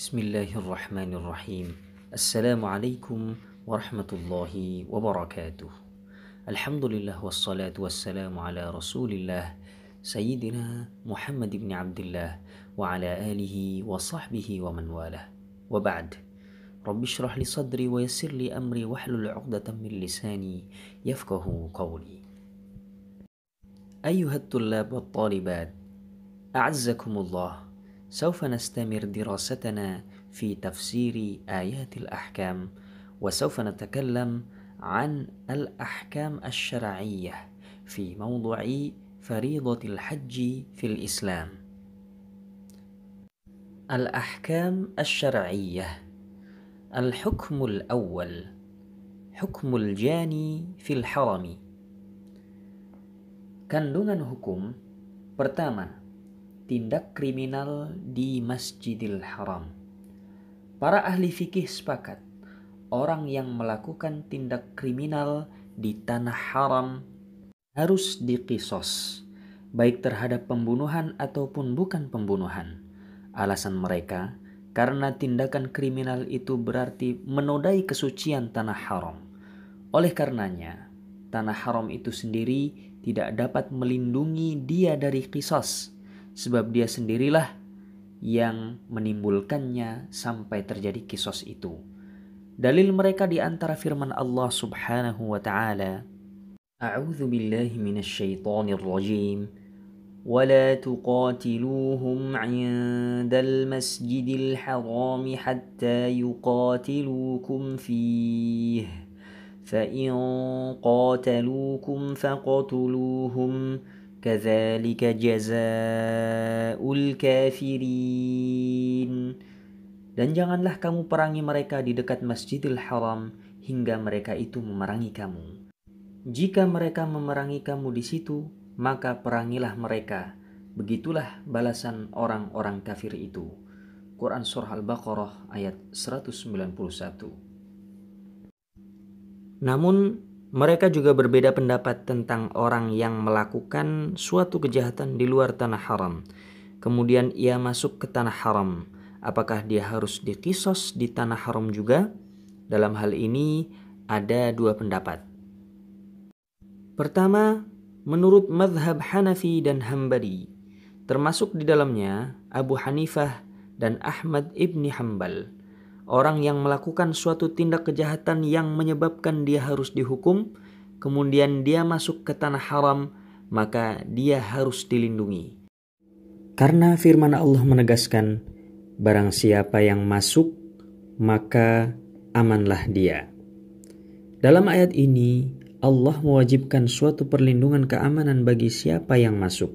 Bismillahirrahmanirrahim. Assalamualaikum warahmatullahi wabarakatuh. Alhamdulillah wassalatu wassalamu ala rasulillah Sayyidina Muhammad ibn Abdullah wa ala alihi wa sahbihi wa man walah. Wa ba'd. Rabbi shrah li sadri wa yassir li amri wahlul 'uqdatam min lisani yafqahu qawli. Ayyuhat tullab wat talibat, a'azzakumullah. سوف نستمر دراستنا في تفسير آيات الأحكام، وسوف نتكلم عن الأحكام الشرعية في موضوع فريضة الحج في الإسلام. الأحكام الشرعية. الحكم الأول حكم الجاني في الحرم. Kandungan hukum pertama, tindak kriminal di Masjidil Haram. Para ahli fikih sepakat, orang yang melakukan tindak kriminal di tanah haram harus diqisas, baik terhadap pembunuhan ataupun bukan pembunuhan. Alasan mereka, karena tindakan kriminal itu berarti menodai kesucian tanah haram. Oleh karenanya, tanah haram itu sendiri tidak dapat melindungi dia dari qisas, sebab dia sendirilah yang menimbulkannya sampai terjadi kisos itu. Dalil mereka di antara firman Allah Subhanahu wa taala, A'udzu billahi minasy syaithanir rajim. ولا تقاتلوهم عند المسجد الحرام حتى يقاتلوكم فيه فإن قاتلوكم فاقتلوهم كذلك جزاء الكافرين. Dan janganlah kamu perangi mereka di dekat Masjidil Haram hingga mereka itu memerangi kamu. Jika mereka memerangi kamu di situ, maka perangilah mereka. Begitulah balasan orang-orang kafir itu. Quran Surah Al-Baqarah ayat 191. Namun mereka juga berbeda pendapat tentang orang yang melakukan suatu kejahatan di luar tanah haram. Kemudian ia masuk ke tanah haram. Apakah dia harus diqisas di tanah haram juga? Dalam hal ini ada dua pendapat. Pertama, menurut mazhab Hanafi dan Hambali, termasuk di dalamnya Abu Hanifah dan Ahmad ibni Hanbal. Orang yang melakukan suatu tindak kejahatan yang menyebabkan dia harus dihukum, kemudian dia masuk ke tanah haram, maka dia harus dilindungi. Karena firman Allah menegaskan, barang siapa yang masuk, maka amanlah dia. Dalam ayat ini, Allah mewajibkan suatu perlindungan keamanan bagi siapa yang masuk.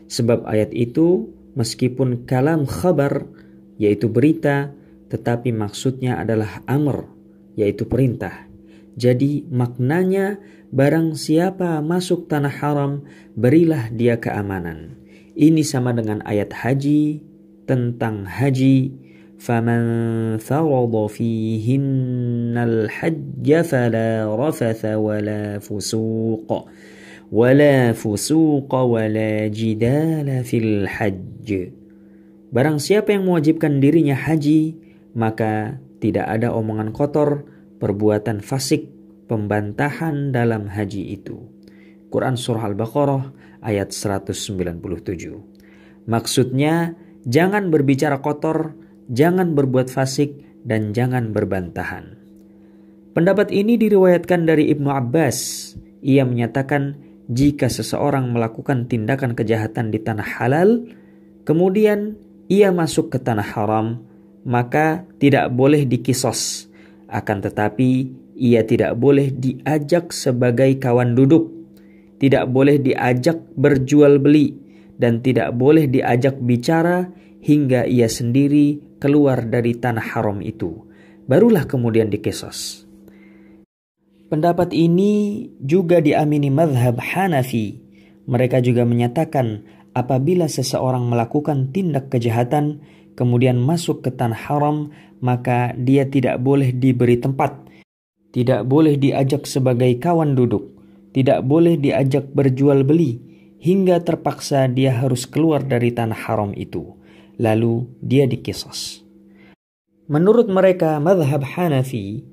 Sebab ayat itu, meskipun kalam khabar, yaitu berita, tetapi maksudnya adalah amr, yaitu perintah. Jadi maknanya, barang siapa masuk tanah haram, berilah dia keamanan. Ini sama dengan ayat haji tentang haji. فَمَنْ فَرَضَ فِيهِنَّ الْحَجَّ فَلَا رَفَثَ وَلَا فُسُوقَ وَلَا جِدَالَ فِي الْحَجِّ. Barang siapa yang mewajibkan dirinya haji, maka tidak ada omongan kotor, perbuatan fasik, pembantahan dalam haji itu. Quran Surah Al-Baqarah ayat 197. Maksudnya, jangan berbicara kotor, jangan berbuat fasik, dan jangan berbantahan. Pendapat ini diriwayatkan dari Ibnu Abbas. Ia menyatakan jika seseorang melakukan tindakan kejahatan di tanah halal, kemudian ia masuk ke tanah haram, maka tidak boleh diqisas. Akan tetapi ia tidak boleh diajak sebagai kawan duduk, tidak boleh diajak berjual beli, dan tidak boleh diajak bicara hingga ia sendiri keluar dari tanah haram itu. Barulah kemudian diqisas. Pendapat ini juga diamini mazhab Hanafi. Mereka juga menyatakan apabila seseorang melakukan tindak kejahatan kemudian masuk ke tanah haram, maka dia tidak boleh diberi tempat, tidak boleh diajak sebagai kawan duduk, tidak boleh diajak berjual beli, hingga terpaksa dia harus keluar dari tanah haram itu. Lalu dia diqisas. Menurut mereka mazhab Hanafi,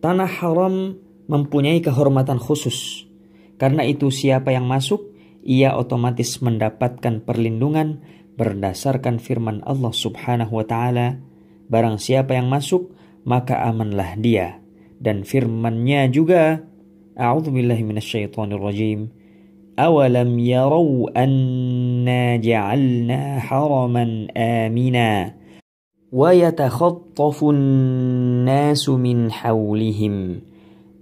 tanah haram mempunyai kehormatan khusus. Karena itu siapa yang masuk, ia otomatis mendapatkan perlindungan berdasarkan firman Allah Subhanahu wa taala, barang siapa yang masuk maka amanlah dia. Dan firman-Nya juga, a'udzubillahi minasyaitonirrajim, awalam yarau anna ja'alna haraman amina wa yatakhattafun nasu min hawlihim.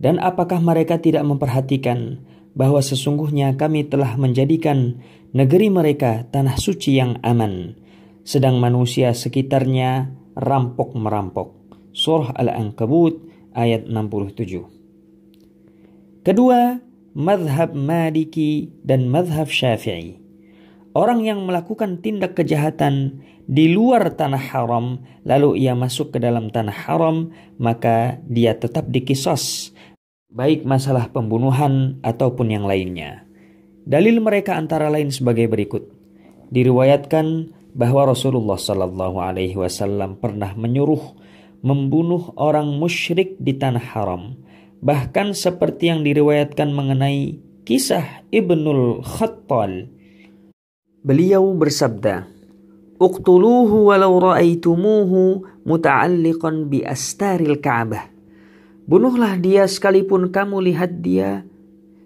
Dan apakah mereka tidak memperhatikan bahwa sesungguhnya kami telah menjadikan negeri mereka tanah suci yang aman, sedang manusia sekitarnya rampok-merampok. Surah Al-Ankabut ayat 67. Kedua, mazhab Maliki dan mazhab Syafi'i. Orang yang melakukan tindak kejahatan di luar tanah haram, lalu ia masuk ke dalam tanah haram, maka dia tetap diqisas, baik masalah pembunuhan ataupun yang lainnya. Dalil mereka antara lain sebagai berikut. Diriwayatkan bahwa Rasulullah SAW pernah menyuruh membunuh orang musyrik di tanah haram. Bahkan seperti yang diriwayatkan mengenai kisah Ibnul Khattal. Beliau bersabda, "Uqtuluhu walau ra'aitumuhu muta'alliqan bi astaril Ka'bah." Bunuhlah dia sekalipun kamu lihat dia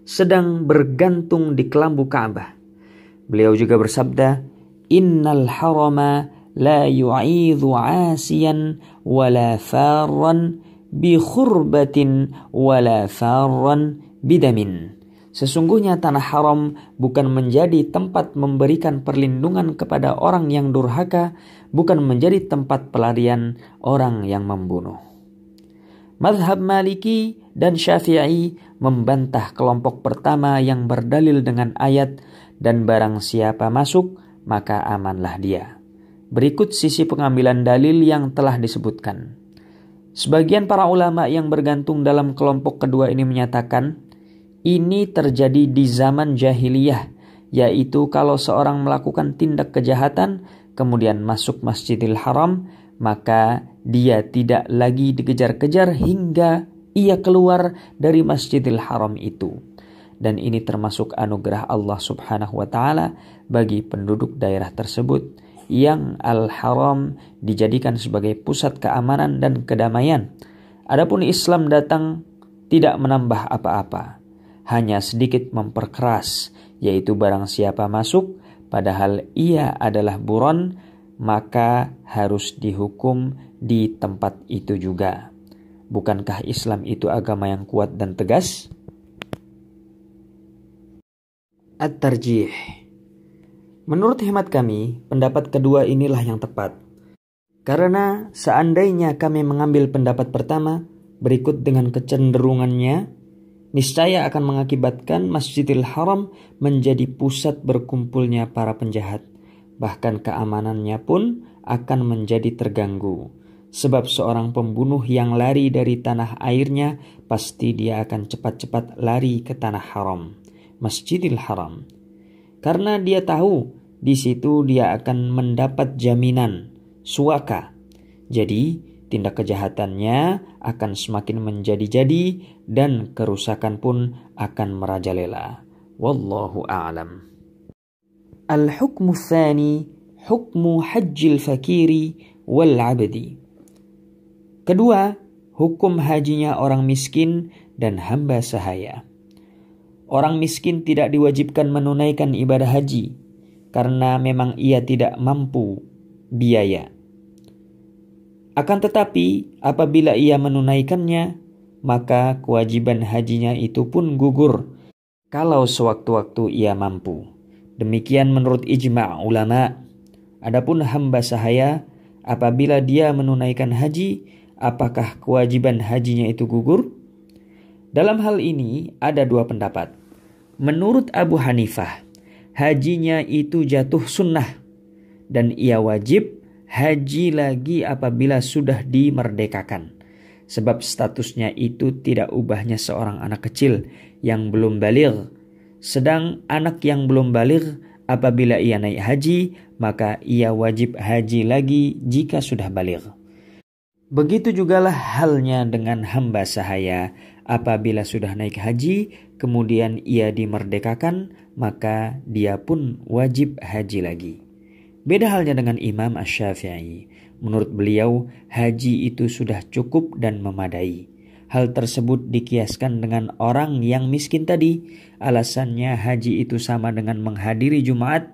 sedang bergantung di kelambu Ka'bah. Beliau juga bersabda, "Innal harama la yu'idhu 'asiyan wala farran bi khurbatin wala farran bidamin." Sesungguhnya tanah haram bukan menjadi tempat memberikan perlindungan kepada orang yang durhaka, bukan menjadi tempat pelarian orang yang membunuh. Mazhab Maliki dan Syafi'i membantah kelompok pertama yang berdalil dengan ayat, dan barang siapa masuk maka amanlah dia. Berikut sisi pengambilan dalil yang telah disebutkan. Sebagian para ulama yang bergantung dalam kelompok kedua ini menyatakan, ini terjadi di zaman jahiliyah, yaitu kalau seorang melakukan tindak kejahatan kemudian masuk Masjidil Haram, maka dia tidak lagi dikejar-kejar hingga ia keluar dari Masjidil Haram itu. Dan ini termasuk anugerah Allah Subhanahu wa taala bagi penduduk daerah tersebut yang Al-Haram dijadikan sebagai pusat keamanan dan kedamaian. Adapun Islam datang tidak menambah apa-apa, hanya sedikit memperkeras, yaitu barang siapa masuk padahal ia adalah buron, maka harus dihukum di tempat itu juga. Bukankah Islam itu agama yang kuat dan tegas? At-Tarjih. Menurut hemat kami, pendapat kedua inilah yang tepat. Karena seandainya kami mengambil pendapat pertama, berikut dengan kecenderungannya, niscaya akan mengakibatkan Masjidil Haram menjadi pusat berkumpulnya para penjahat. Bahkan keamanannya pun akan menjadi terganggu. Sebab seorang pembunuh yang lari dari tanah airnya, pasti dia akan cepat-cepat lari ke tanah haram, Masjidil Haram. Karena dia tahu di situ dia akan mendapat jaminan, suaka. Jadi tindak kejahatannya akan semakin menjadi-jadi dan kerusakan pun akan merajalela. Wallahu a'lam. Al-hukmu tsani hukmu hajjil fakiri wal abdi. Kedua, hukum hajinya orang miskin dan hamba sahaya. Orang miskin tidak diwajibkan menunaikan ibadah haji karena memang ia tidak mampu biaya. Akan tetapi apabila ia menunaikannya, maka kewajiban hajinya itu pun gugur kalau sewaktu-waktu ia mampu. Demikian menurut ijma' ulama. Adapun hamba sahaya, apabila dia menunaikan haji, apakah kewajiban hajinya itu gugur? Dalam hal ini ada dua pendapat. Menurut Abu Hanifah, hajinya itu jatuh sunnah dan ia wajib haji lagi apabila sudah dimerdekakan. Sebab statusnya itu tidak ubahnya seorang anak kecil yang belum baligh. Sedang anak yang belum baligh apabila ia naik haji, maka ia wajib haji lagi jika sudah baligh. Begitu jugalah halnya dengan hamba sahaya. Apabila sudah naik haji, kemudian ia dimerdekakan, maka dia pun wajib haji lagi. Beda halnya dengan Imam Asy-Syafi'i. Menurut beliau, haji itu sudah cukup dan memadai. Hal tersebut dikiaskan dengan orang yang miskin tadi. Alasannya haji itu sama dengan menghadiri Jumat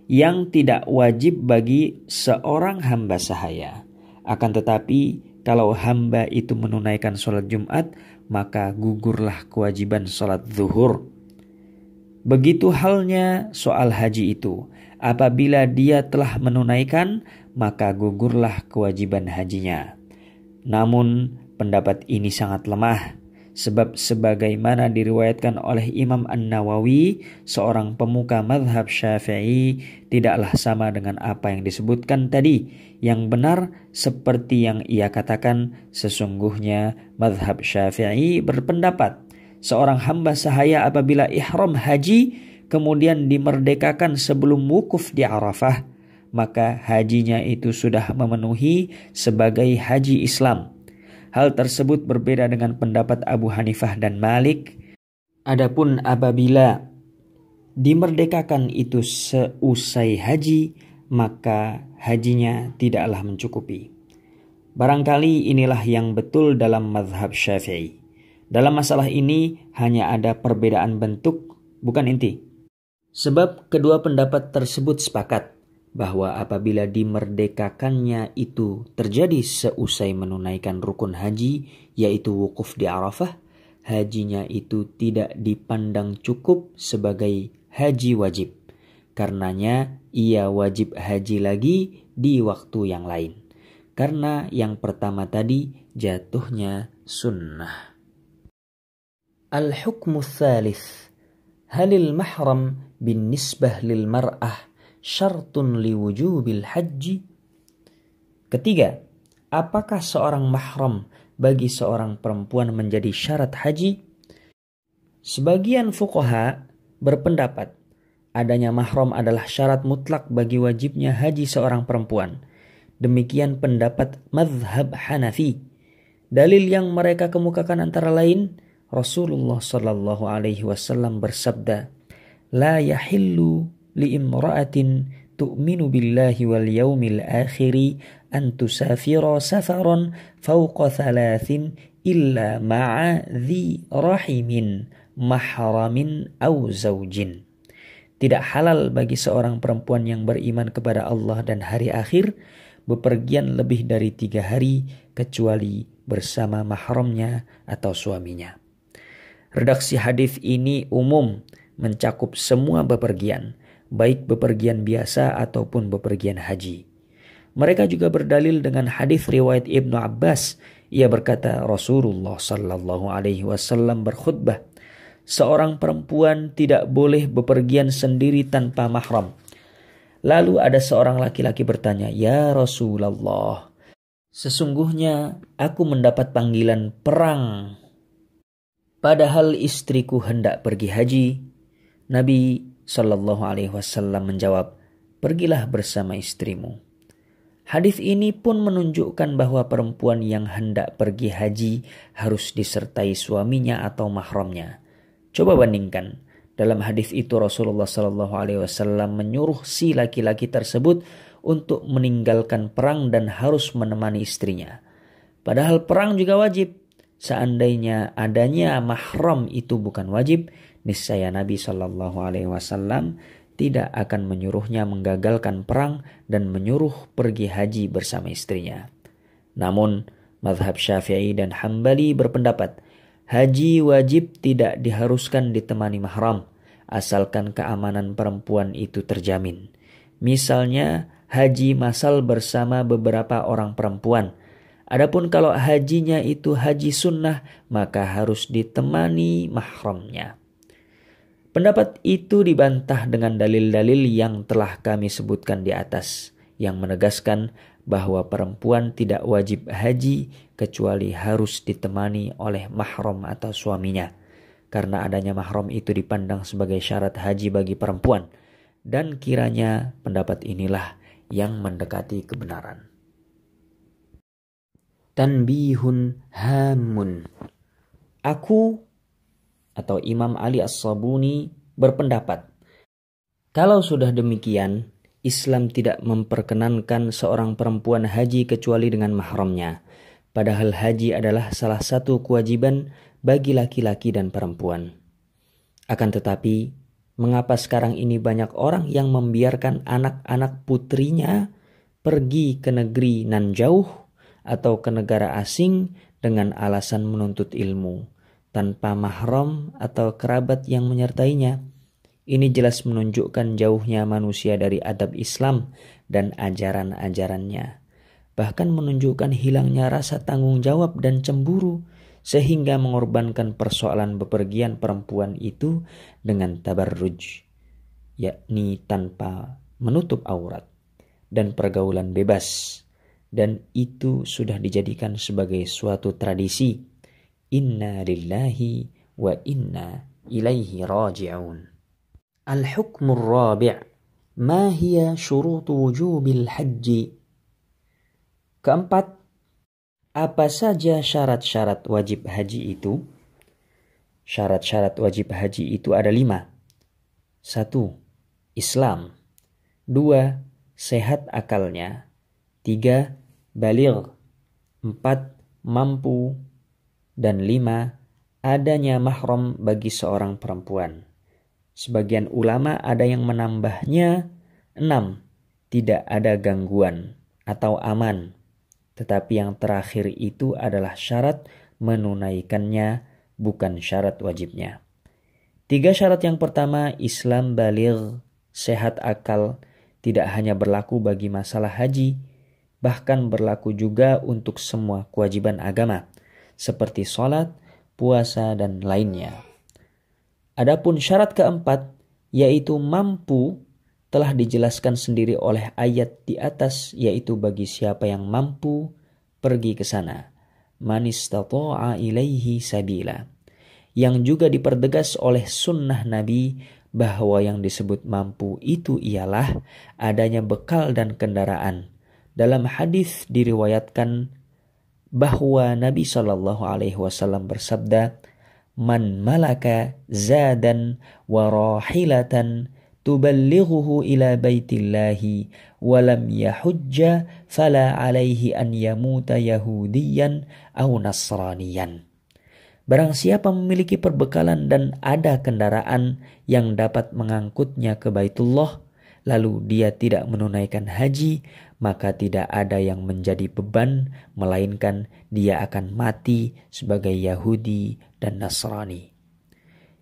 yang tidak wajib bagi seorang hamba sahaya. Akan tetapi, kalau hamba itu menunaikan sholat Jumat, maka gugurlah kewajiban sholat zuhur. Begitu halnya soal haji itu. Apabila dia telah menunaikan, maka gugurlah kewajiban hajinya. Namun, pendapat ini sangat lemah. Sebab sebagaimana diriwayatkan oleh Imam An-Nawawi, seorang pemuka mazhab Syafi'i, tidaklah sama dengan apa yang disebutkan tadi. Yang benar seperti yang ia katakan, sesungguhnya mazhab Syafi'i berpendapat seorang hamba sahaya apabila ihram haji kemudian dimerdekakan sebelum wukuf di Arafah, maka hajinya itu sudah memenuhi sebagai haji Islam. Hal tersebut berbeda dengan pendapat Abu Hanifah dan Malik. Adapun apabila dimerdekakan itu seusai haji, maka hajinya tidaklah mencukupi. Barangkali inilah yang betul dalam mazhab Syafi'i. Dalam masalah ini hanya ada perbedaan bentuk, bukan inti. Sebab kedua pendapat tersebut sepakat bahwa apabila dimerdekakannya itu terjadi seusai menunaikan rukun haji, yaitu wukuf di Arafah, hajinya itu tidak dipandang cukup sebagai haji wajib. Karenanya ia wajib haji lagi di waktu yang lain. Karena yang pertama tadi jatuhnya sunnah. Al-hukmu tsalits. Halil mahram bin nisbah lil mar'ah syartun liwujubil haji. Ketiga, apakah seorang mahram bagi seorang perempuan menjadi syarat haji? Sebagian fuqaha berpendapat adanya mahram adalah syarat mutlak bagi wajibnya haji seorang perempuan. Demikian pendapat mazhab Hanafi. Dalil yang mereka kemukakan antara lain, Rasulullah sallallahu alaihi wasallam bersabda, "La yahillu li'imra'atin tu'minu billahi wal yawmil akhiri an tusafira safaran fawqa thalathin illa ma'a dhi rahimin mahramin aw zawjin." Tidak halal bagi seorang perempuan yang beriman kepada Allah dan hari akhir bepergian lebih dari 3 hari kecuali bersama mahramnya atau suaminya. Redaksi hadis ini umum, mencakup semua bepergian, baik bepergian biasa ataupun bepergian haji. Mereka juga berdalil dengan hadis riwayat Ibnu Abbas. Ia berkata, Rasulullah sallallahu alaihi wasallam berkhutbah, seorang perempuan tidak boleh bepergian sendiri tanpa mahram. Lalu ada seorang laki-laki bertanya, "Ya Rasulullah, sesungguhnya aku mendapat panggilan perang, padahal istriku hendak pergi haji." Nabi Shallallahu Alaihi Wasallam menjawab, "Pergilah bersama istrimu." Hadis ini pun menunjukkan bahwa perempuan yang hendak pergi haji harus disertai suaminya atau mahramnya. Coba bandingkan, dalam hadis itu Rasulullah Shallallahu Alaihi Wasallam menyuruh si laki-laki tersebut untuk meninggalkan perang dan harus menemani istrinya. Padahal perang juga wajib. Seandainya adanya mahram itu bukan wajib, niscaya Nabi Shallallahu Alaihi Wasallam tidak akan menyuruhnya menggagalkan perang dan menyuruh pergi haji bersama istrinya. Namun, mazhab Syafi'i dan Hambali berpendapat, haji wajib tidak diharuskan ditemani mahram, asalkan keamanan perempuan itu terjamin. Misalnya, haji massal bersama beberapa orang perempuan. Adapun kalau hajinya itu haji sunnah, maka harus ditemani mahramnya. Pendapat itu dibantah dengan dalil-dalil yang telah kami sebutkan di atas, yang menegaskan bahwa perempuan tidak wajib haji kecuali harus ditemani oleh mahram atau suaminya. Karena adanya mahram itu dipandang sebagai syarat haji bagi perempuan, dan kiranya pendapat inilah yang mendekati kebenaran. tanbihun hamun. Aku atau Imam Ali As-Sabuni berpendapat, kalau sudah demikian, Islam tidak memperkenankan seorang perempuan haji kecuali dengan mahramnya. Padahal haji adalah salah satu kewajiban bagi laki-laki dan perempuan. Akan tetapi, mengapa sekarang ini banyak orang yang membiarkan anak-anak putrinya pergi ke negeri nan jauh atau ke negara asing dengan alasan menuntut ilmu, tanpa mahram atau kerabat yang menyertainya? Ini jelas menunjukkan jauhnya manusia dari adab Islam dan ajaran-ajarannya. Bahkan menunjukkan hilangnya rasa tanggung jawab dan cemburu, sehingga mengorbankan persoalan bepergian perempuan itu dengan tabarruj, yakni tanpa menutup aurat, dan pergaulan bebas. Dan itu sudah dijadikan sebagai suatu tradisi. Inna lillahi wa inna ilaihi raji'un. Al-hukmur rabi', ma hiya syurutu wujubil haji? Keempat, apa saja syarat-syarat wajib haji itu? Syarat-syarat wajib haji itu ada 5. 1. Islam. 2. Sehat akalnya. 3. Baligh. 4. Mampu. Dan 5. Adanya mahram bagi seorang perempuan. Sebagian ulama ada yang menambahnya 6. Tidak ada gangguan atau aman. Tetapi yang terakhir itu adalah syarat menunaikannya, bukan syarat wajibnya. 3 syarat yang pertama, Islam baligh, sehat akal, tidak hanya berlaku bagi masalah haji, bahkan berlaku juga untuk semua kewajiban agama, seperti sholat, puasa, dan lainnya. Adapun syarat keempat, yaitu mampu, telah dijelaskan sendiri oleh ayat di atas, yaitu bagi siapa yang mampu pergi ke sana. Man istata'a ilaihi sabila. Yang juga dipertegas oleh sunnah Nabi bahwa yang disebut mampu itu ialah adanya bekal dan kendaraan. Dalam hadis diriwayatkan bahwa Nabi SAW bersabda, Man malaka zadan wa rahilatan tuballighuhu ila baitillahi walam yahujja fala alaihi an yamuta yahudiyan au nasraniyan. Barang siapa memiliki perbekalan dan ada kendaraan yang dapat mengangkutnya ke Baitullah, lalu dia tidak menunaikan haji, maka tidak ada yang menjadi beban, melainkan dia akan mati sebagai Yahudi dan Nasrani.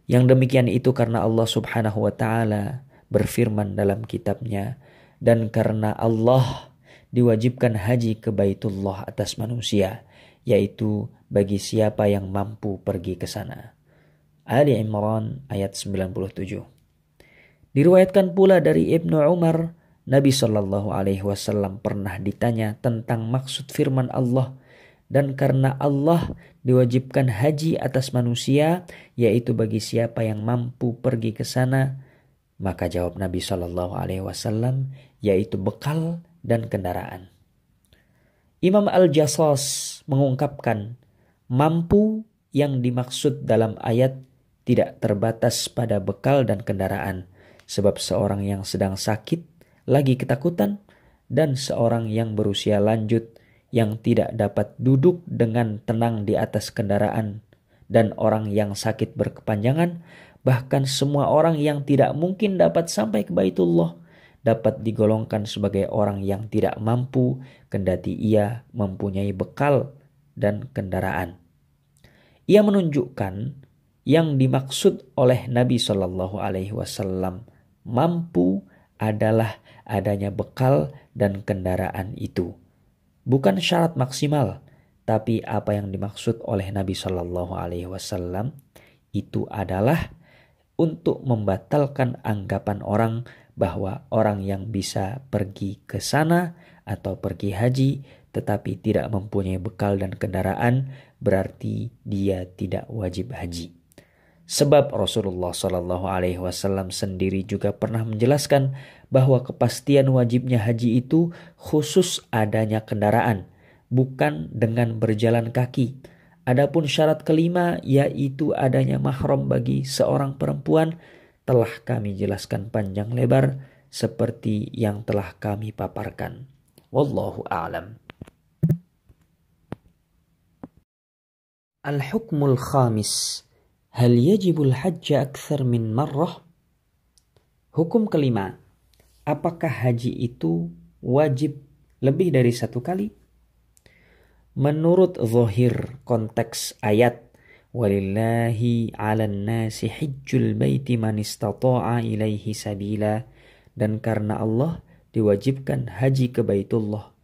Yang demikian itu karena Allah Subhanahu wa Ta'ala berfirman dalam kitabnya, dan karena Allah diwajibkan haji ke Baitullah atas manusia, yaitu bagi siapa yang mampu pergi ke sana. Ali Imran ayat 97. Diriwayatkan pula dari Ibnu Umar, Nabi SAW pernah ditanya tentang maksud firman Allah, dan karena Allah diwajibkan haji atas manusia, yaitu bagi siapa yang mampu pergi ke sana, maka jawab Nabi SAW, yaitu bekal dan kendaraan. Imam Al-Jassas mengungkapkan, mampu yang dimaksud dalam ayat tidak terbatas pada bekal dan kendaraan, sebab seorang yang sedang sakit, lagi ketakutan, dan seorang yang berusia lanjut yang tidak dapat duduk dengan tenang di atas kendaraan, dan orang yang sakit berkepanjangan, bahkan semua orang yang tidak mungkin dapat sampai ke Baitullah, dapat digolongkan sebagai orang yang tidak mampu, kendati ia mempunyai bekal dan kendaraan. Ia menunjukkan yang dimaksud oleh Nabi SAW mampu adalah adanya bekal dan kendaraan itu. Bukan syarat maksimal, tapi apa yang dimaksud oleh Nabi SAW itu adalah untuk membatalkan anggapan orang bahwa orang yang bisa pergi ke sana atau pergi haji tetapi tidak mempunyai bekal dan kendaraan berarti dia tidak wajib haji. Sebab Rasulullah SAW sendiri juga pernah menjelaskan bahwa kepastian wajibnya haji itu khusus adanya kendaraan. bukan dengan berjalan kaki. Adapun syarat kelima, yaitu adanya mahram bagi seorang perempuan, telah kami jelaskan panjang lebar seperti yang telah kami paparkan. Wallahu a'lam. Al-hukmul khamis, hal yajibul hajja akthar min marrah? Hukum kelima, apakah haji itu wajib lebih dari satu kali? Menurut zahir konteks ayat, walillahi 'alan nasi hajjul baiti man istata'a ilaihi sabila, dan karena Allah diwajibkan haji ke Baitullah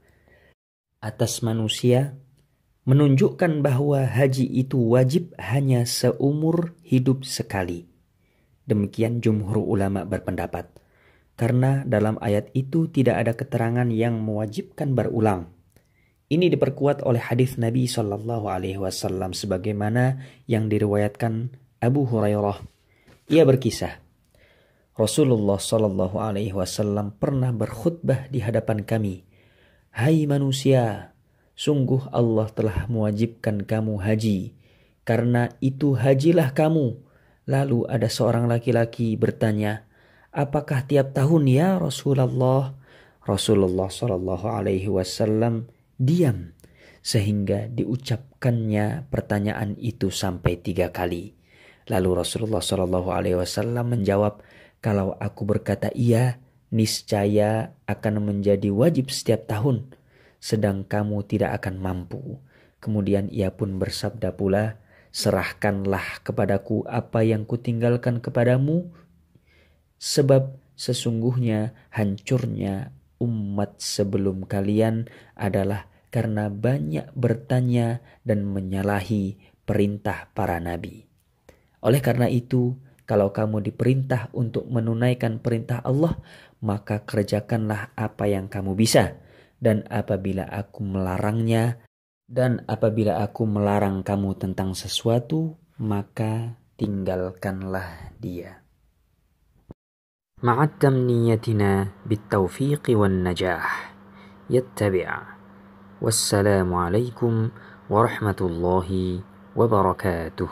atas manusia, menunjukkan bahwa haji itu wajib hanya seumur hidup sekali. Demikian jumhur ulama berpendapat, karena dalam ayat itu tidak ada keterangan yang mewajibkan berulang. Ini diperkuat oleh hadis Nabi Shallallahu Alaihi Wasallam sebagaimana yang diriwayatkan Abu Hurairah. Ia berkisah, Rasulullah Shallallahu Alaihi Wasallam pernah berkhutbah di hadapan kami. Hai manusia, sungguh Allah telah mewajibkan kamu haji, karena itu hajilah kamu. Lalu ada seorang laki-laki bertanya, apakah tiap tahun ya Rasulullah? Rasulullah Shallallahu Alaihi Wasallam diam sehingga diucapkannya pertanyaan itu sampai 3 kali. Lalu Rasulullah Shallallahu Alaihi Wasallam menjawab, kalau aku berkata iya, niscaya akan menjadi wajib setiap tahun, sedang kamu tidak akan mampu. Kemudian ia pun bersabda pula, serahkanlah kepadaku apa yang kutinggalkan kepadamu, sebab sesungguhnya hancurnya umat sebelum kalian adalah karena banyak bertanya dan menyalahi perintah para nabi. Oleh karena itu, kalau kamu diperintah untuk menunaikan perintah Allah, maka kerjakanlah apa yang kamu bisa. Dan apabila aku melarang kamu tentang sesuatu, maka tinggalkanlah dia. مع تمنيتنا بالتوفيق والنجاح يتبع. والسلام عليكم ورحمة الله وبركاته.